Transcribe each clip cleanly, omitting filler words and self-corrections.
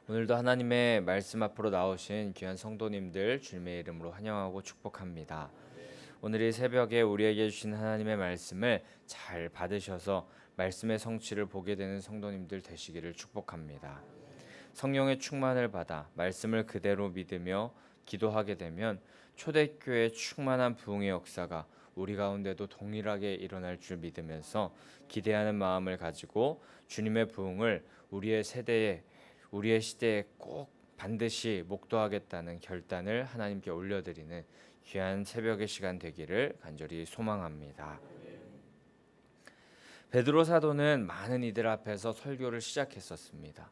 오늘도 하나님의 말씀 앞으로 나오신 귀한 성도님들 주님의 이름으로 환영하고 축복합니다. 오늘 이 새벽에 우리에게 주신 하나님의 말씀을 잘 받으셔서 말씀의 성취를 보게 되는 성도님들 되시기를 축복합니다. 성령의 충만을 받아 말씀을 그대로 믿으며 기도하게 되면 초대교회의 충만한 부흥의 역사가 우리 가운데도 동일하게 일어날 줄 믿으면서 기대하는 마음을 가지고 주님의 부흥을 우리의 시대에 꼭 반드시 목도하겠다는 결단을 하나님께 올려드리는 귀한 새벽의 시간 되기를 간절히 소망합니다. 베드로 사도는 많은 이들 앞에서 설교를 시작했었습니다.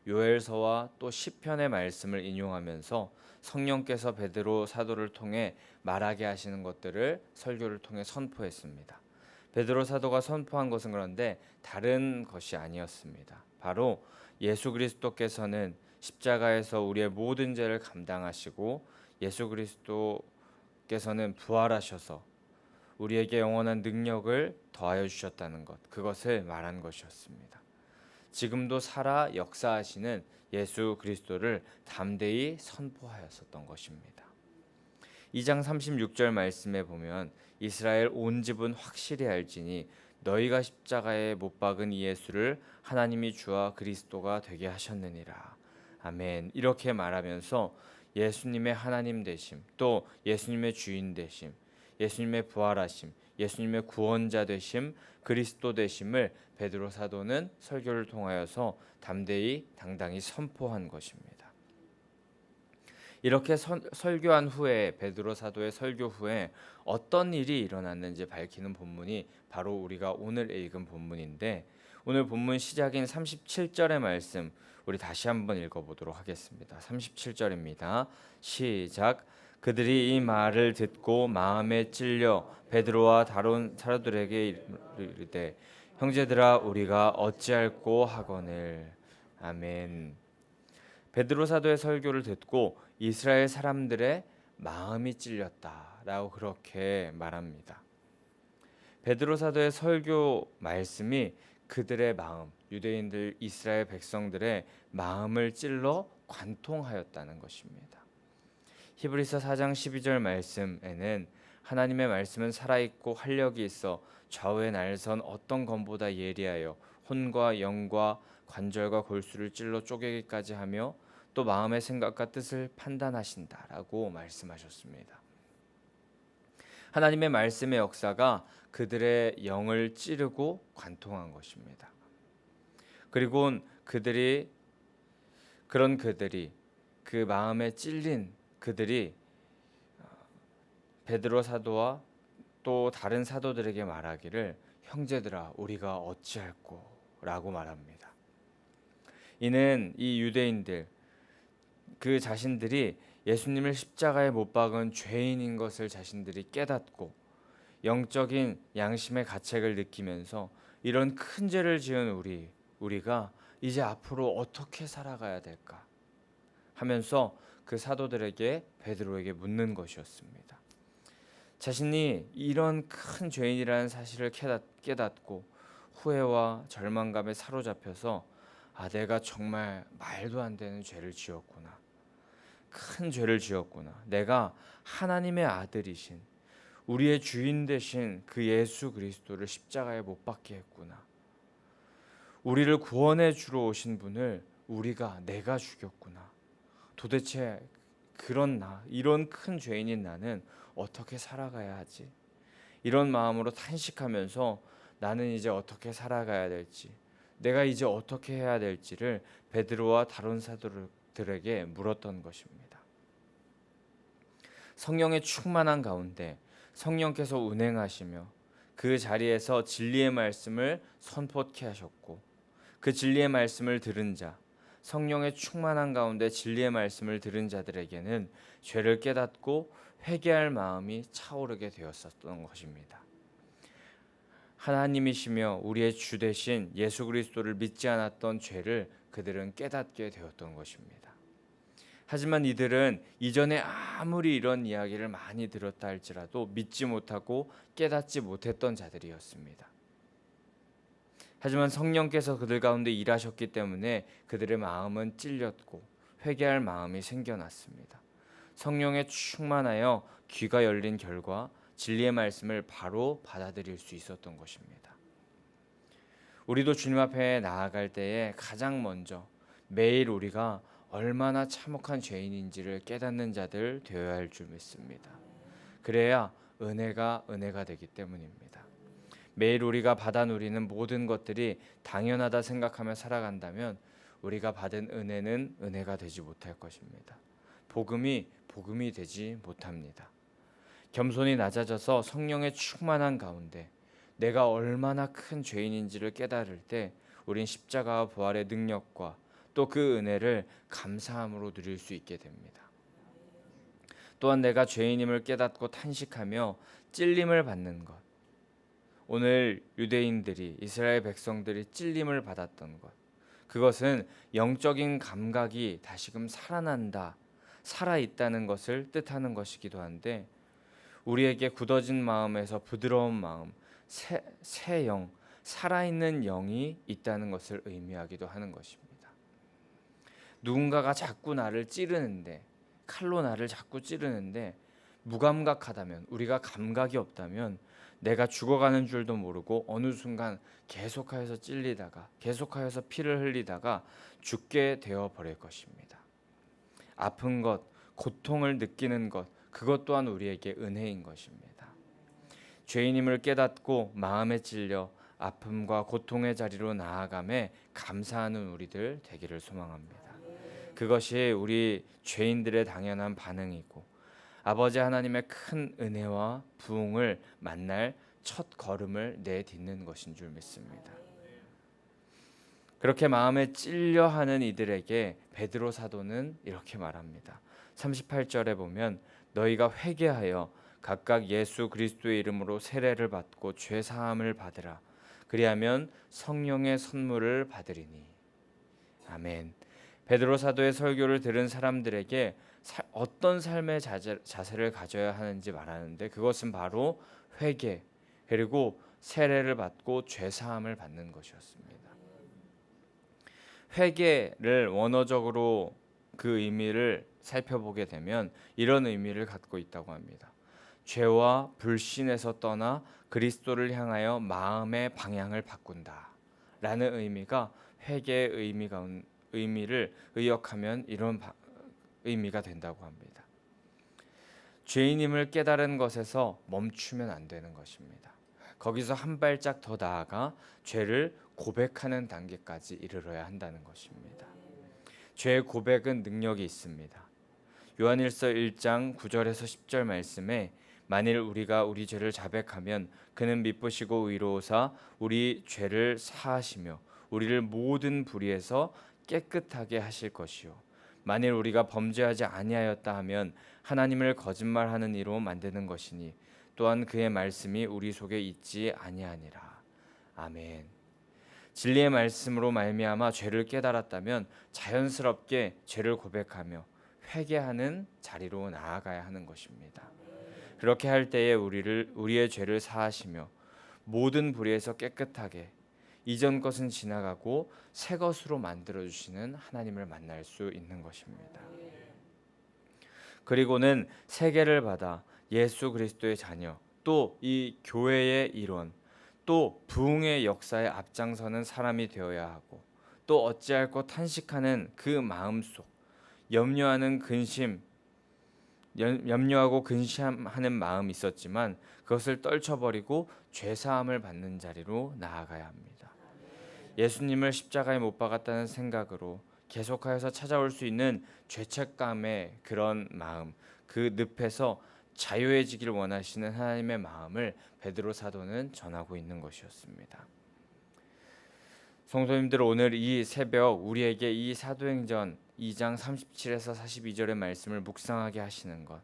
요엘서와 또 시편의 말씀을 인용하면서 성령께서 베드로 사도를 통해 말하게 하시는 것들을 설교를 통해 선포했습니다. 베드로 사도가 선포한 것은 그런데 다른 것이 아니었습니다. 바로 예수 그리스도께서는 십자가에서 우리의 모든 죄를 감당하시고 예수 그리스도께서는 부활하셔서 우리에게 영원한 능력을 더하여 주셨다는 것, 그것을 말한 것이었습니다. 지금도 살아 역사하시는 예수 그리스도를 담대히 선포하였었던 것입니다. 2장 36절 말씀에 보면 이스라엘 온 집은 확실히 알지니 너희가 십자가에 못 박은 이 예수를 하나님이 주와 그리스도가 되게 하셨느니라. 아멘. 이렇게 말하면서 예수님의 하나님 되심, 또 예수님의 주인 되심, 예수님의 부활하심, 예수님의 구원자 되심, 그리스도 되심을 베드로 사도는 설교를 통하여서 담대히 당당히 선포한 것입니다. 이렇게 설교한 후에 베드로 사도의 설교 후에 어떤 일이 일어났는지 밝히는 본문이 바로 우리가 오늘 읽은 본문인데, 오늘 본문 시작인 37절의 말씀 우리 다시 한번 읽어보도록 하겠습니다. 37절입니다. 시작. 그들이 이 말을 듣고 마음에 찔려 베드로와 다른 사도들에게 이르되 형제들아 우리가 어찌할꼬 하거늘. 아멘. 베드로 사도의 설교를 듣고 이스라엘 사람들의 마음이 찔렸다라고 그렇게 말합니다. 베드로 사도의 설교 말씀이 그들의 마음, 유대인들 이스라엘 백성들의 마음을 찔러 관통하였다는 것입니다. 히브리서 4장 12절 말씀에는 하나님의 말씀은 살아있고 활력이 있어 좌우에 날선 어떤 검보다 예리하여 혼과 영과 관절과 골수를 찔러 쪼개기까지 하며 또 마음의 생각과 뜻을 판단하신다라고 말씀하셨습니다. 하나님의 말씀의 역사가 그들의 영을 찌르고 관통한 것입니다. 그리고 그들이 그 마음에 찔린 그들이 베드로 사도와 또 다른 사도들에게 말하기를 형제들아 우리가 어찌할꼬라고 말합니다. 이는 이 유대인들 그 자신들이 예수님을 십자가에 못 박은 죄인인 것을 자신들이 깨닫고 영적인 양심의 가책을 느끼면서 이런 큰 죄를 지은 우리가 이제 앞으로 어떻게 살아가야 될까 하면서 그 사도들에게 베드로에게 묻는 것이었습니다. 자신이 이런 큰 죄인이라는 사실을 깨닫고 후회와 절망감에 사로잡혀서 내가 정말 말도 안 되는 죄를 지었구나. 큰 죄를 지었구나. 내가 하나님의 아들이신 우리의 주인 되신 그 예수 그리스도를 십자가에 못 박게 했구나. 우리를 구원해 주러 오신 분을 내가 죽였구나. 도대체 이런 큰 죄인인 나는 어떻게 살아가야 하지? 이런 마음으로 탄식하면서 나는 이제 어떻게 살아가야 될지, 내가 이제 어떻게 해야 될지를 베드로와 다른 사도들에게 물었던 것입니다. 성령의 충만한 가운데 성령께서 운행하시며 그 자리에서 진리의 말씀을 선포케 하셨고, 그 진리의 말씀을 들은 자, 성령의 충만한 가운데 진리의 말씀을 들은 자들에게는 죄를 깨닫고 회개할 마음이 차오르게 되었었던 것입니다. 하나님이시며 우리의 주 되신 예수 그리스도를 믿지 않았던 죄를 그들은 깨닫게 되었던 것입니다. 하지만 이들은 이전에 아무리 이런 이야기를 많이 들었다 할지라도 믿지 못하고 깨닫지 못했던 자들이었습니다. 하지만 성령께서 그들 가운데 일하셨기 때문에 그들의 마음은 찔렸고 회개할 마음이 생겨났습니다. 성령에 충만하여 귀가 열린 결과 진리의 말씀을 바로 받아들일 수 있었던 것입니다. 우리도 주님 앞에 나아갈 때에 가장 먼저 매일 우리가 얼마나 참혹한 죄인인지를 깨닫는 자들 되어야 할 줄 믿습니다. 그래야 은혜가 되기 때문입니다. 매일 우리가 받아 누리는 모든 것들이 당연하다 생각하며 살아간다면 우리가 받은 은혜는 은혜가 되지 못할 것입니다. 복음이 되지 못합니다. 겸손히 낮아져서 성령의 충만한 가운데 내가 얼마나 큰 죄인인지를 깨달을 때 우린 십자가와 부활의 능력과 또 그 은혜를 감사함으로 누릴 수 있게 됩니다. 또한 내가 죄인임을 깨닫고 탄식하며 찔림을 받는 것, 오늘 유대인들이 이스라엘 백성들이 찔림을 받았던 것, 그것은 영적인 감각이 다시금 살아난다, 살아있다는 것을 뜻하는 것이기도 한데 우리에게 굳어진 마음에서 부드러운 마음, 새 영, 살아있는 영이 있다는 것을 의미하기도 하는 것입니다. 누군가가 자꾸 나를 찌르는데, 칼로 나를 자꾸 찌르는데 무감각하다면, 우리가 감각이 없다면 내가 죽어가는 줄도 모르고 어느 순간 계속하여서 찔리다가 계속하여서 피를 흘리다가 죽게 되어 버릴 것입니다. 아픈 것, 고통을 느끼는 것, 그것 또한 우리에게 은혜인 것입니다. 죄인임을 깨닫고 마음에 찔려 아픔과 고통의 자리로 나아가매 감사하는 우리들 되기를 소망합니다. 그것이 우리 죄인들의 당연한 반응이고 아버지 하나님의 큰 은혜와 부흥을 만날 첫 걸음을 내딛는 것인 줄 믿습니다. 그렇게 마음에 찔려하는 이들에게 베드로 사도는 이렇게 말합니다. 38절에 보면 너희가 회개하여 각각 예수 그리스도의 이름으로 세례를 받고 죄 사함을 받으라. 그리하면 성령의 선물을 받으리니. 아멘. 베드로 사도의 설교를 들은 사람들에게 어떤 삶의 자세를 가져야 하는지 말하는데 그것은 바로 회개 그리고 세례를 받고 죄 사함을 받는 것이었습니다. 회개를 원어적으로 그 의미를 살펴보게 되면 이런 의미를 갖고 있다고 합니다. 죄와 불신에서 떠나 그리스도를 향하여 마음의 방향을 바꾼다 라는 의미가 회개의 의미를 의역하면 이런 의미가 된다고 합니다. 죄인임을 깨달은 것에서 멈추면 안 되는 것입니다. 거기서 한 발짝 더 나아가 죄를 고백하는 단계까지 이르러야 한다는 것입니다. 죄의 고백은 능력이 있습니다. 요한일서 1장 9절에서 10절 말씀에 만일 우리가 우리 죄를 자백하면 그는 미쁘시고 의로우사 우리 죄를 사하시며 우리를 모든 불의에서 깨끗하게 하실 것이요 만일 우리가 범죄하지 아니하였다 하면 하나님을 거짓말하는 이로 만드는 것이니 또한 그의 말씀이 우리 속에 있지 아니하니라. 아멘. 진리의 말씀으로 말미암아 죄를 깨달았다면 자연스럽게 죄를 고백하며 회개하는 자리로 나아가야 하는 것입니다. 그렇게 할 때에 우리의 죄를 사하시며 모든 불의에서 깨끗하게 이전 것은 지나가고 새 것으로 만들어 주시는 하나님을 만날 수 있는 것입니다. 그리고는 세계를 받아 예수 그리스도의 자녀, 또 이 교회의 일원, 또 부흥의 역사에 앞장서는 사람이 되어야 하고 또 어찌할꼬 탄식하는 그 마음속 염려하고 근심하는 마음이 있었지만 그것을 떨쳐버리고 죄사함을 받는 자리로 나아가야 합니다. 예수님을 십자가에 못 박았다는 생각으로 계속하여서 찾아올 수 있는 죄책감의 그런 마음, 그 늪에서 자유해지길 원하시는 하나님의 마음을 베드로 사도는 전하고 있는 것이었습니다. 성도님들, 오늘 이 새벽 우리에게 이 사도행전 2장 37에서 42절의 말씀을 묵상하게 하시는 것,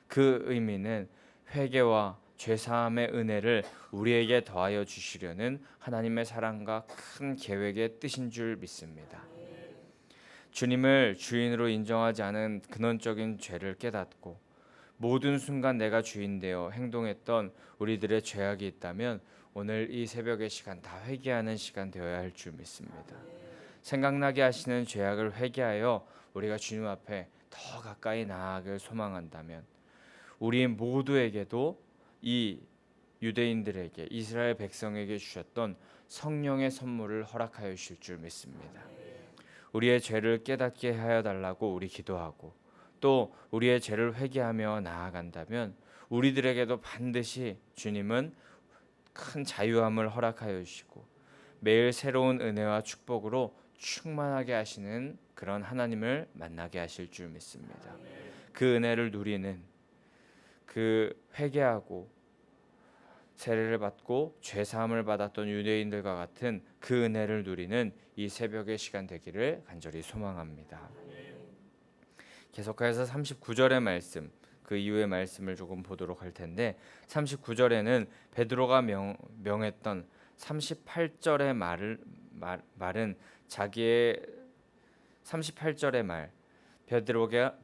그 의미는 회개와 죄사함의 은혜를 우리에게 더하여 주시려는 하나님의 사랑과 큰 계획의 뜻인 줄 믿습니다. 주님을 주인으로 인정하지 않은 근원적인 죄를 깨닫고 모든 순간 내가 주인 되어 행동했던 우리들의 죄악이 있다면 오늘 이 새벽의 시간 다 회개하는 시간 되어야 할 줄 믿습니다. 생각나게 하시는 죄악을 회개하여 우리가 주님 앞에 더 가까이 나아가길 소망한다면 우리 모두에게도 이 유대인들에게 이스라엘 백성에게 주셨던 성령의 선물을 허락하여 주실 줄 믿습니다. 우리의 죄를 깨닫게 하여 달라고 우리 기도하고 또 우리의 죄를 회개하며 나아간다면 우리들에게도 반드시 주님은 큰 자유함을 허락하여 주시고 매일 새로운 은혜와 축복으로 충만하게 하시는 그런 하나님을 만나게 하실 줄 믿습니다. 그 은혜를 누리는 그 회개하고 세례를 받고 죄 사함을 받았던 유대인들과 같은 그 은혜를 누리는 이 새벽의 시간 되기를 간절히 소망합니다. 계속해서 39절의 말씀, 그 이후의 말씀을 조금 보도록 할 텐데 39절에는 베드로가 명했던 38절의 말은 자기의 38절의 말,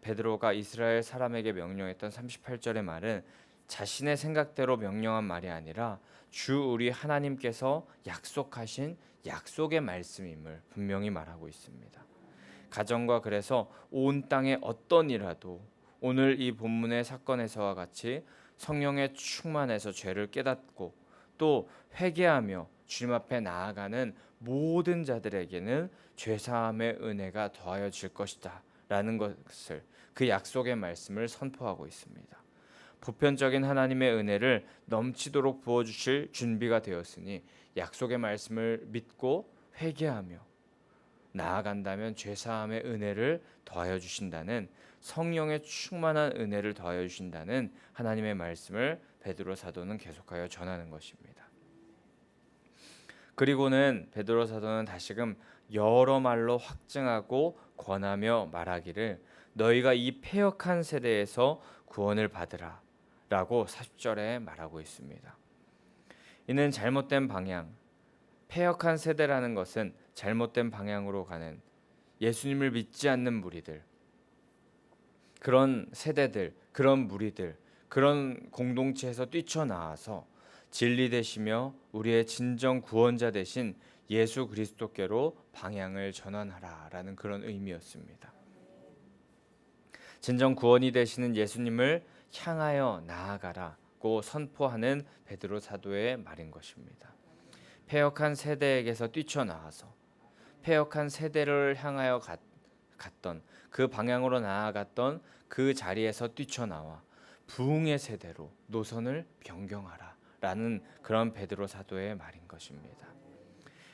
베드로가 이스라엘 사람에게 명령했던 38절의 말은 자신의 생각대로 명령한 말이 아니라 주 우리 하나님께서 약속하신 약속의 말씀임을 분명히 말하고 있습니다. 가정과 그래서 온 땅의 어떤 일라도 오늘 이 본문의 사건에서와 같이 성령의 충만해서 죄를 깨닫고 또 회개하며 주님 앞에 나아가는 모든 자들에게는 죄사함의 은혜가 더하여질 것이다 라는 것을 그 약속의 말씀을 선포하고 있습니다. 보편적인 하나님의 은혜를 넘치도록 부어주실 준비가 되었으니 약속의 말씀을 믿고 회개하며 나아간다면 죄사함의 은혜를 더하여 주신다는 성령의 충만한 은혜를 더하여 주신다는 하나님의 말씀을 베드로 사도는 계속하여 전하는 것입니다. 그리고는 베드로 사도는 다시금 여러 말로 확증하고 권하며 말하기를 너희가 이 패역한 세대에서 구원을 받으라 라고 40절에 말하고 있습니다. 이는 잘못된 방향, 패역한 세대라는 것은 잘못된 방향으로 가는 예수님을 믿지 않는 무리들, 그런 세대들, 그런 무리들, 그런 공동체에서 뛰쳐나와서 진리 되시며 우리의 진정 구원자 되신 예수 그리스도께로 방향을 전환하라라는 그런 의미였습니다. 진정 구원이 되시는 예수님을 향하여 나아가라고 선포하는 베드로 사도의 말인 것입니다. 패역한 세대에게서 뛰쳐나와서 패역한 세대를 향하여 갔던 그 방향으로 나아갔던 그 자리에서 뛰쳐나와 부흥의 세대로 노선을 변경하라라는 그런 베드로 사도의 말인 것입니다.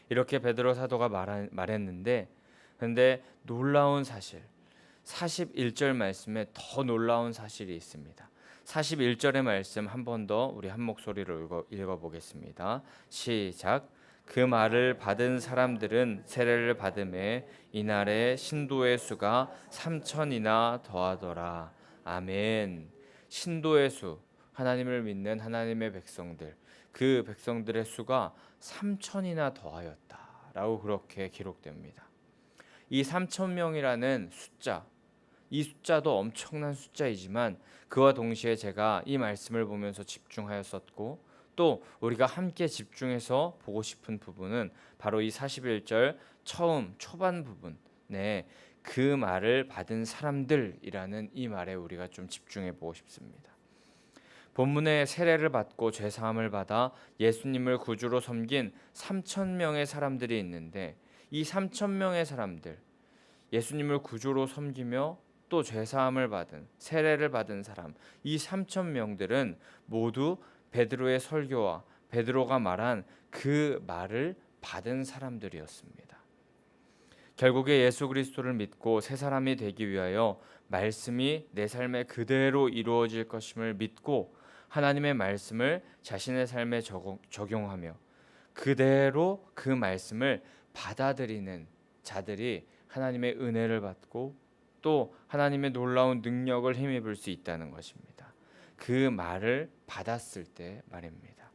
이렇게 베드로 사도가 말했는데 근데 놀라운 사실 41절 말씀에 더 놀라운 사실이 있습니다. 41절의 말씀 한 번 더 우리 한 목소리로 읽어보겠습니다. 시작. 그 말을 받은 사람들은 세례를 받음에 이날에 신도의 수가 3천이나 더하더라. 아멘. 신도의 수, 하나님을 믿는 하나님의 백성들, 그 백성들의 수가 3천이나 더하였다라고 그렇게 기록됩니다. 이 3천 명이라는 숫자, 이 숫자도 엄청난 숫자이지만 그와 동시에 제가 이 말씀을 보면서 집중하였었고 또 우리가 함께 집중해서 보고 싶은 부분은 바로 이 41절 처음 초반 부분에 그 말을 받은 사람들이라는 이 말에 우리가 좀 집중해 보고 싶습니다. 본문에 세례를 받고 죄사함을 받아 예수님을 구주로 섬긴 3천 명의 사람들이 있는데 이 3천 명의 사람들, 예수님을 구주로 섬기며 또 죄사함을 받은 세례를 받은 사람, 이 3천 명들은 모두 베드로의 설교와 베드로가 말한 그 말을 받은 사람들이었습니다. 결국에 예수 그리스도를 믿고 새 사람이 되기 위하여 말씀이 내 삶에 그대로 이루어질 것임을 믿고 하나님의 말씀을 자신의 삶에 적용하며 그대로 그 말씀을 받아들이는 자들이 하나님의 은혜를 받고 또 하나님의 놀라운 능력을 힘입을 수 있다는 것입니다. 그 말을 받았을 때 말입니다.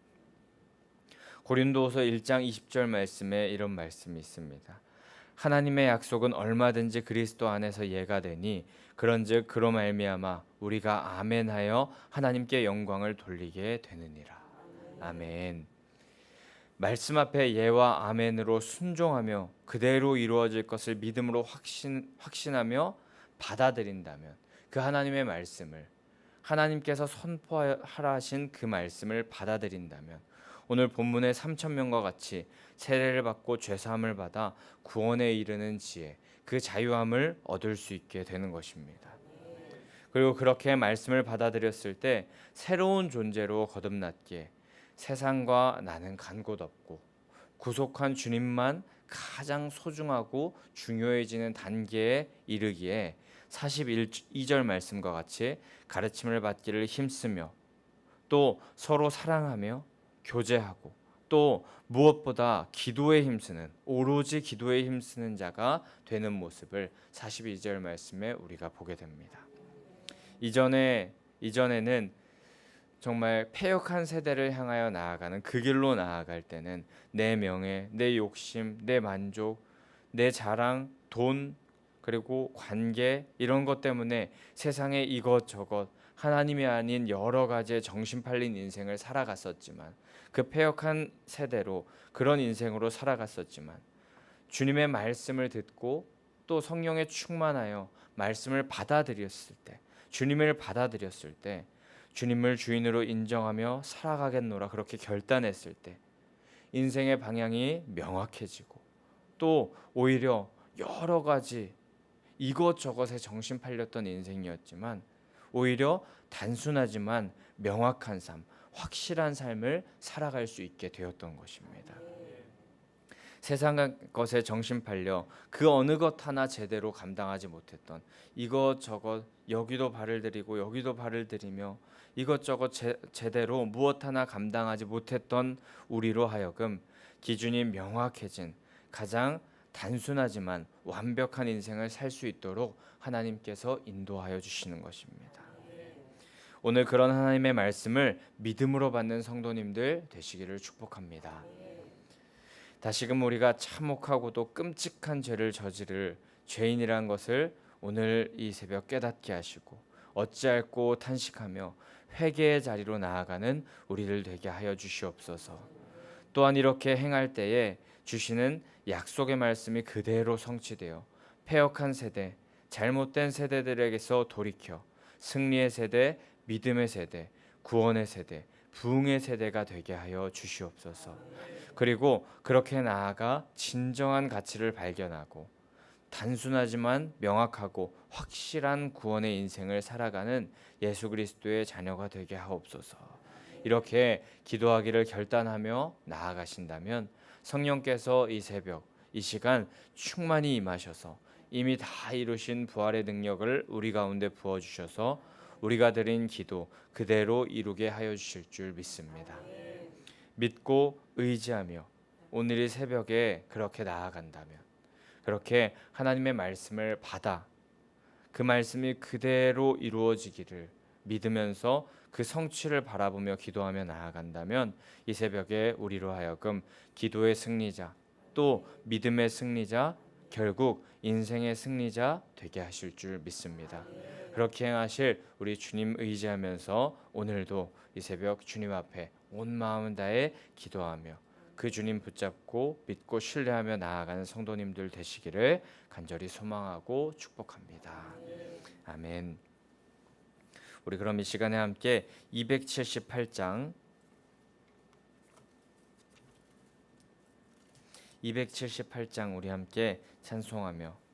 고린도후서 1장 20절 말씀에 이런 말씀이 있습니다. 하나님의 약속은 얼마든지 그리스도 안에서 예가 되니 그런즉 그로 말미암아 우리가 아멘하여 하나님께 영광을 돌리게 되느니라. 아멘. 말씀 앞에 예와 아멘으로 순종하며 그대로 이루어질 것을 믿음으로 확신하며 받아들인다면, 그 하나님의 말씀을, 하나님께서 선포하라 하신 그 말씀을 받아들인다면, 오늘 본문의 3천 명과 같이 세례를 받고 죄사함을 받아 구원에 이르는 지혜, 그 자유함을 얻을 수 있게 되는 것입니다. 그리고 그렇게 말씀을 받아들였을 때 새로운 존재로 거듭났기에 세상과 나는 간 곳 없고 구속한 주님만 가장 소중하고 중요해지는 단계에 이르기에 42절 말씀과 같이 가르침을 받기를 힘쓰며 또 서로 사랑하며 교제하고 또 무엇보다 기도에 힘쓰는, 오로지 기도에 힘쓰는 자가 되는 모습을 42절 말씀에 우리가 보게 됩니다. 이전에는 정말 패역한 세대를 향하여 나아가는 그 길로 나아갈 때는 내 명예, 내 욕심, 내 만족, 내 자랑, 돈, 그리고 관계, 이런 것 때문에 세상의 이것저것 하나님이 아닌 여러 가지의 정신 팔린 인생을 살아갔었지만, 그 패역한 세대로 그런 인생으로 살아갔었지만, 주님의 말씀을 듣고 또 성령에 충만하여 말씀을 받아들였을 때, 주님을 받아들였을 때, 주님을 주인으로 인정하며 살아가겠노라 그렇게 결단했을 때 인생의 방향이 명확해지고, 또 오히려 여러 가지 이것저것에 정신 팔렸던 인생이었지만 오히려 단순하지만 명확한 삶, 확실한 삶을 살아갈 수 있게 되었던 것입니다. 세상 것에 정신 팔려 그 어느 것 하나 제대로 감당하지 못했던, 이것저것 여기도 발을 들이고 여기도 발을 들이며 이것저것 제대로 무엇 하나 감당하지 못했던 우리로 하여금 기준이 명확해진 가장 단순하지만 완벽한 인생을 살 수 있도록 하나님께서 인도하여 주시는 것입니다. 오늘 그런 하나님의 말씀을 믿음으로 받는 성도님들 되시기를 축복합니다. 다시금 우리가 참혹하고도 끔찍한 죄를 저지를 죄인이란 것을 오늘 이 새벽 깨닫게 하시고 어찌할꼬 탄식하며 회개의 자리로 나아가는 우리들 되게 하여 주시옵소서. 또한 이렇게 행할 때에 주시는 약속의 말씀이 그대로 성취되어 패역한 세대, 잘못된 세대들에게서 돌이켜 승리의 세대, 믿음의 세대, 구원의 세대, 부흥의 세대가 되게 하여 주시옵소서. 그리고 그렇게 나아가 진정한 가치를 발견하고 단순하지만 명확하고 확실한 구원의 인생을 살아가는 예수 그리스도의 자녀가 되게 하옵소서. 이렇게 기도하기를 결단하며 나아가신다면 성령께서 이 새벽, 이 시간 충만히 임하셔서 이미 다 이루신 부활의 능력을 우리 가운데 부어주셔서 우리가 드린 기도 그대로 이루게 하여 주실 줄 믿습니다. 믿고 의지하며 오늘 이 새벽에 그렇게 나아간다면, 그렇게 하나님의 말씀을 받아 그 말씀이 그대로 이루어지기를 믿으면서 그 성취를 바라보며 기도하며 나아간다면 이 새벽에 우리로 하여금 기도의 승리자, 또 믿음의 승리자, 결국 인생의 승리자 되게 하실 줄 믿습니다. 그렇게 행하실 우리 주님 의지하면서 오늘도 이 새벽 주님 앞에 온 마음 다해 기도하며 그 주님 붙잡고 믿고 신뢰하며 나아가는 성도님들 되시기를 간절히 소망하고 축복합니다. 아멘. 우리 그럼 이 시간에 함께 278장 우리 함께 찬송하며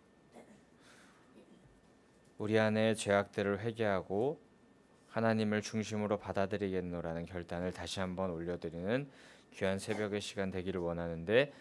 우리 안에 죄악들을 회개하고 하나님을 중심으로 받아들이겠노라는 결단을 다시 한번 올려드리는 귀한 새벽의 시간 되기를 원하는데,